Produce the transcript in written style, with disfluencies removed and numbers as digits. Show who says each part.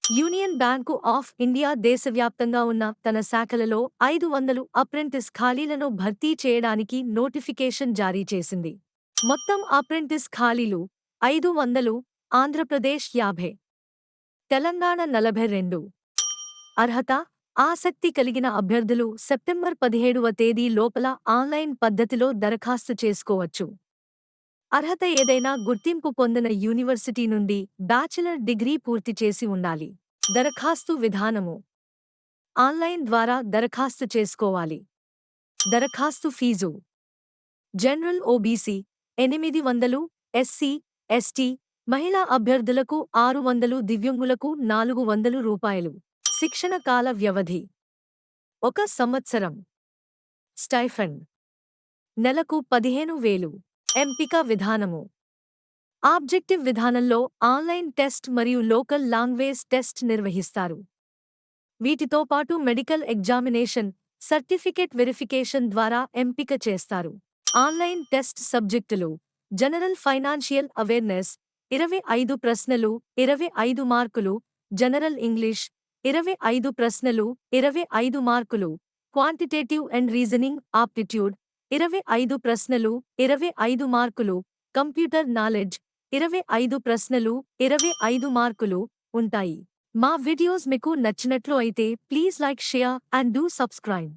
Speaker 1: Union bank of India దేశవ్యాప్తంగా ఉన్న తన శాఖలలో 500 అప్రెంటిస్ ఖాళీలను భర్తీ చేయడానికి నోటిఫికేషన్ జారీ చేసింది. మొత్తం అప్రెంటిస్ ఖాళీలు 500, ఆంధ్రప్రదేశ్ 50, తెలంగాణ 42. అర్హత: ఆసక్తి కలిగిన అభ్యర్థులు సెప్టెంబర్ 17వ తేదీ లోపల ఆన్లైన్ పద్ధతిలో దరఖాస్తు చేసుకోవచ్చు. అర్హత: ఏదైనా గుర్తింపు పొందిన యూనివర్సిటీ నుండి బ్యాచిలర్ డిగ్రీ పూర్తి చేసి ఉండాలి. దరఖాస్తు విధానము: ఆన్లైన్ ద్వారా దరఖాస్తు చేసుకోవాలి. దరఖాస్తు fees: general OBC 800, SC, ST, మహిళా అభ్యర్థులకు 600, దివ్యాంగులకు 400 రూపాయలు. శిక్షణ కాల వ్యవధి: 1 సంవత్సరం. స్టైఫండ్: నెలకు 15,000. ఎంపిక విధానము: ఆబ్జెక్టివ్ విధానంలో ఆన్లైన్ టెస్ట్ మరియు లోకల్ లాంగ్వేజ్ టెస్ట్ నిర్వహిస్తారు. వీటితో పాటు మెడికల్ ఎగ్జామినేషన్, సర్టిఫికేట్ వెరిఫికేషన్ ద్వారా ఎంపిక చేస్తారు. ఆన్లైన్ టెస్ట్ సబ్జెక్టులు: జనరల్ ఫైనాన్షియల్ అవేర్నెస్ 25 ప్రశ్నలు, 25 మార్కులు. జనరల్ ఇంగ్లీష్ 25 ప్రశ్నలు, 25 మార్కులు. క్వాంటిటేటివ్ అండ్ రీజనింగ్ ఆప్టిట్యూడ్ 25 ప్రశ్నలు, 25 మార్కులు. కంప్యూటర్ నాలెడ్జ్ 25 ప్రశ్నలు, 25 మార్కులు ఉంటాయి. మా వీడియోస్ మీకు నచ్చినట్లు అయితే please like, share and do subscribe.